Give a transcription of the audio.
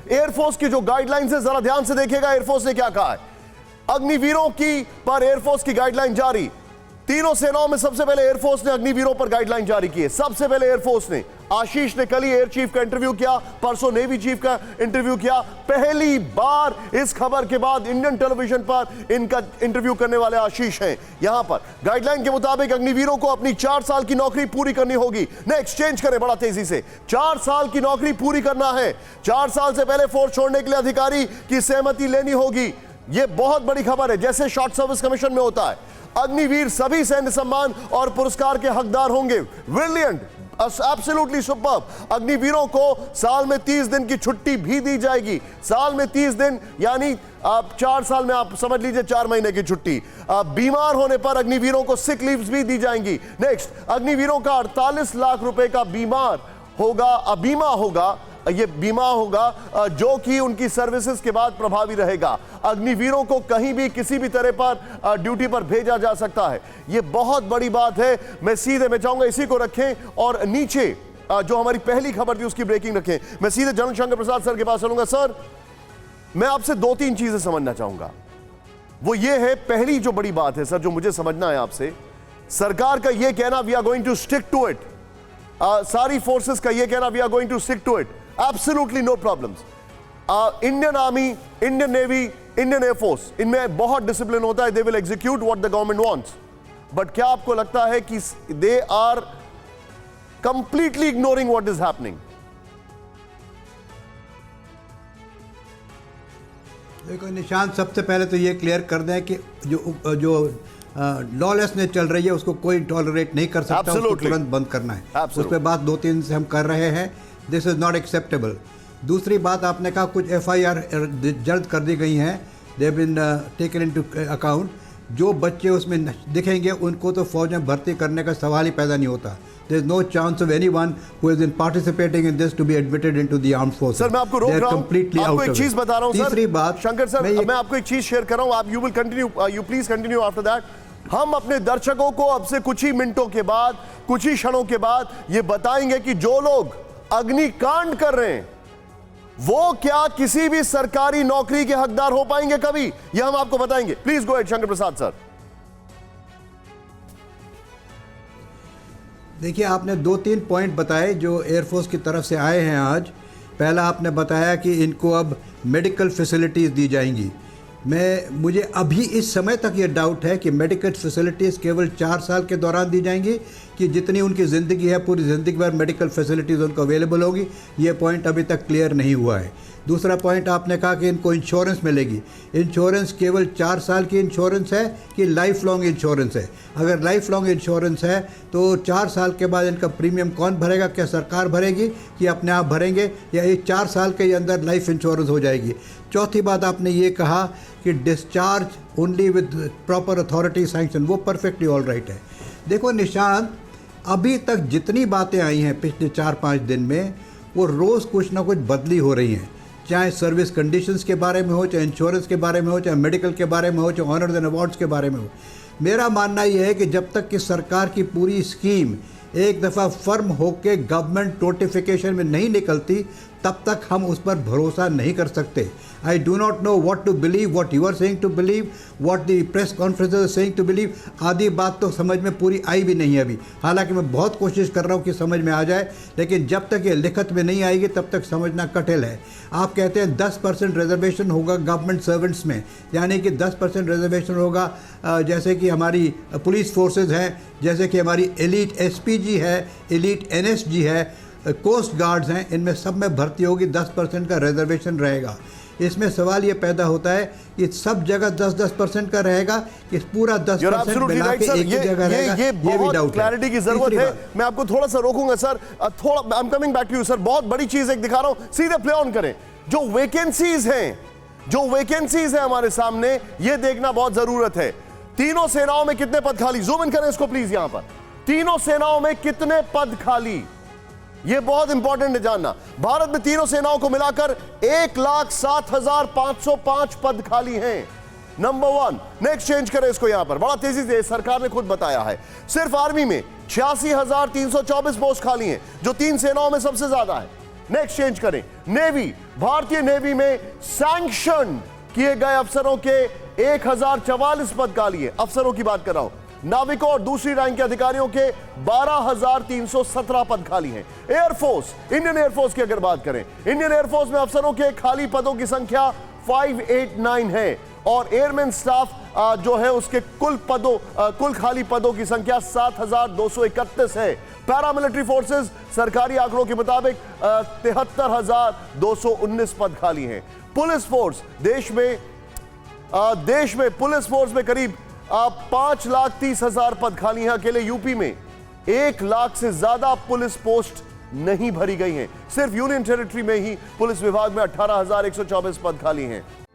Air force की जो guidelines है, जरा ध्यान से देखिएगा एयरफोर्स ने क्या कहा है। अग्निवीरों की पर एयरफोर्स की गाइडलाइन जारी। तीनों सेनाओं में सबसे पहले एयरफोर्स ने अग्निवीरों पर गाइडलाइन जारी की है। सबसे पहले एयरफोर्स ने, आशीष ने कल ही एयर चीफ का इंटरव्यू किया, परसों नेवी चीफ का इंटरव्यू किया। पहली बार इस खबर के बाद इंडियन टेलीविजन पर इनका इंटरव्यू करने वाले आशीष हैं। यहां पर गाइडलाइन के मुताबिक अग्निवीरों को अपनी 4 साल की नौकरी पूरी करनी होगी। नेक्स्ट चेंज करें बड़ा तेजी से, 4 साल की नौकरी पूरी करना है। 4 साल से पहले फोर्स छोड़ने के लिए अधिकारी की सहमति लेनी होगी। यह बहुत बड़ी खबर है, जैसे शॉर्ट सर्विस कमीशन में होता है। अग्निवीर सभी सैन्य सम्मान और पुरस्कार के हकदार होंगे। Brilliant, absolutely superb. अग्निवीरों को साल में 30 दिन की छुट्टी भी दी जाएगी। साल में 30 दिन यानी आप 4 साल में आप समझ लीजिए 4 महीने की छुट्टी। बीमार होने पर अग्निवीरों को सिक लीव्स भी दी जाएंगी। नेक्स्ट, अग्निवीरों का 48 लाख रुपए का बीमा होगा। ये बीमा होगा जो कि उनकी सर्विसेज के बाद प्रभावी रहेगा। अग्निवीरों को कहीं भी किसी भी तरह पर ड्यूटी पर भेजा जा सकता है। ये बहुत बड़ी बात है। मैं चाहूंगा इसी को रखें और नीचे जो हमारी पहली खबर थी उसकी ब्रेकिंग रखें। मैं सीधे जनक शंकर प्रसाद सर के पास चलूंगा। सर, मैं आपसे 2-3 चीजें समझना चाहूंगा। वो ये है, पहली जो बड़ी बात है सर जो मुझे समझना है आपसे, सरकार का यह कहना we are going to stick to it, सारी फोर्सेस का यह कहना we are going to stick to it, absolutely no problems. Indian army, Indian navy, Indian air force, इनमें बहुत डिसिप्लिन होता है। They will execute what the government wants. But क्या आपको लगता है कि they are completely ignoring what is happening? देखो निशांत, सबसे पहले तो ये क्लियर कर दें कि जो लॉलेसनेस चल रही है उसको कोई टॉलरेट नहीं कर सकता, उसको तुरंत बंद करना है। उस पर बात 2-3 से हम कर रहे हैं। This is not acceptable. दूसरी बात, आपने कहा कुछ FIR जल्द कर दी गई हैं, दे बिन टेकन इनटू अकाउंट। जो बच्चे उसमें दिखेंगे उनको तो फौज में भर्ती करने का सवाल ही पैदा नहीं होता। There is no chance of anyone who is in participating in this to be admitted into the armed forces. Sir, मैं आपको रोक रहा हूं, आपको एक चीज बता रहा हूं। तीसरी बात, शंकर सर, मैं आपको एक चीज शेयर कर रहा हूं, आप you will continue, you please continue after that. हम अपने दर्शकों को अब से कुछ ही मिनटों के बाद, कुछ ही क्षणों के बाद ये बताएंगे कि जो लोग अग्निकांड कर रहे हैं वो क्या किसी भी सरकारी नौकरी के हकदार हो पाएंगे कभी, यह हम आपको बताएंगे। Please go ahead Shankar Prasad sir. देखिए, आपने 2-3 पॉइंट बताए जो एयरफोर्स की तरफ से आए हैं आज। पहला आपने बताया कि इनको अब मेडिकल फैसिलिटीज़ दी जाएंगी। मुझे अभी इस समय तक ये डाउट है कि मेडिकल फैसिलिटीज़ केवल 4 साल के दौरान दी जाएंगी कि जितनी उनकी ज़िंदगी है पूरी ज़िंदगी भर मेडिकल फैसिलिटीज़ उनको अवेलेबल होगी। ये पॉइंट अभी तक क्लियर नहीं हुआ है। दूसरा पॉइंट, आपने कहा कि इनको इंश्योरेंस मिलेगी। इंश्योरेंस केवल 4 साल की इंश्योरेंस है कि लाइफ लॉन्ग इंश्योरेंस है? अगर लाइफ लॉन्ग इंश्योरेंस है तो 4 साल के बाद इनका प्रीमियम कौन भरेगा? क्या सरकार भरेगी कि अपने आप भरेंगे, या ये 4 साल के अंदर लाइफ इंश्योरेंस हो जाएगी? चौथी बात, आपने ये कहा कि discharge only with proper authority sanction, वो परफेक्टली ऑल राइट है। देखो निशांत, अभी तक जितनी बातें आई हैं पिछले 4-5 दिन में, वो रोज़ कुछ ना कुछ बदली हो रही हैं। चाहे सर्विस कंडीशंस के बारे में हो, चाहे इंश्योरेंस के बारे में हो, चाहे मेडिकल के बारे में हो, चाहे ऑनर्स एंड अवार्ड्स के बारे में हो। मेरा मानना यह है कि जब तक कि सरकार की पूरी स्कीम एक दफ़ा फर्म होके गवर्नमेंट नोटिफिकेशन में नहीं निकलती, तब तक हम उस पर भरोसा नहीं कर सकते। I do not know what to believe, what you are saying to believe, what the press conferences are saying to believe. आधी बात तो समझ में पूरी आई भी नहीं है अभी, हालांकि मैं बहुत कोशिश कर रहा हूँ कि समझ में आ जाए, लेकिन जब तक ये लिखत में नहीं आएगी तब तक समझना कठिन है। आप कहते हैं 10% रिजर्वेशन होगा गवर्नमेंट सर्वेंट्स में, यानी कि 10% रिजर्वेशन होगा जैसे कि हमारी पुलिस फोर्सेज हैं, जैसे कि हमारी एलीट SPG है, एलीट NSG है, कोस्ट गार्ड्स हैं, इनमें सब में भर्ती होगी, 10% का रिजर्वेशन रहेगा। इसमें सवाल ये पैदा होता है कि सब जगह 10-10% का रहेगा, कि पूरा 10% मिला के एक ही जगह रहेगा, ये भी डाउट है। क्लैरिटी की जरूरत है। मैं आपको थोड़ा सा रोकूंगा सर, थोड़ा I am coming back to you sir. बहुत बड़ी चीज एक दिखा रहा हूं, सीधे प्ले ऑन करें। जो वैकेंसीज हैं हमारे सामने, ये देखना बहुत जरूरत है। तीनों सेनाओं में कितने पद खाली, जूम इन करें इसको प्लीज। यहां पर तीनों सेनाओं में कितने पद खाली, यह बहुत इंपॉर्टेंट है जानना। भारत में तीनों सेनाओं को मिलाकर 1,07,505 पद खाली हैं। नंबर 1। नेक्स्ट चेंज करें इसको। यहां पर बड़ा तेजी से सरकार ने खुद बताया है, सिर्फ आर्मी में 86,324 पोस्ट खाली हैं, जो 3 सेनाओं में सबसे ज्यादा है। नेक्स्ट चेंज करें, नेवी, भारतीय नेवी में सैंक्शन किए गए अफसरों के 1044 पद खाली है। अफसरों की बात कर रहा हूं। नाविकों और दूसरी रैंक के अधिकारियों के 12317 पद खाली हैं। एयरफोर्स, इंडियन एयरफोर्स की अगर बात करें, इंडियन एयरफोर्स में अफसरों के खाली पदों की संख्या 589 है और एयरमैन स्टाफ जो है उसके कुल खाली पदों की संख्या 7231 है। पैरामिलिट्री फोर्सेस सरकारी आंकड़ों के मुताबिक 73,219 पद खाली हैं। पुलिस फोर्स, देश में पुलिस फोर्स में करीब 5,30,000 पद खाली हैं। अकेले यूपी में 1 लाख से ज्यादा पुलिस पोस्ट नहीं भरी गई हैं। सिर्फ यूनियन टेरिटरी में ही पुलिस विभाग में 18,124 पद खाली हैं।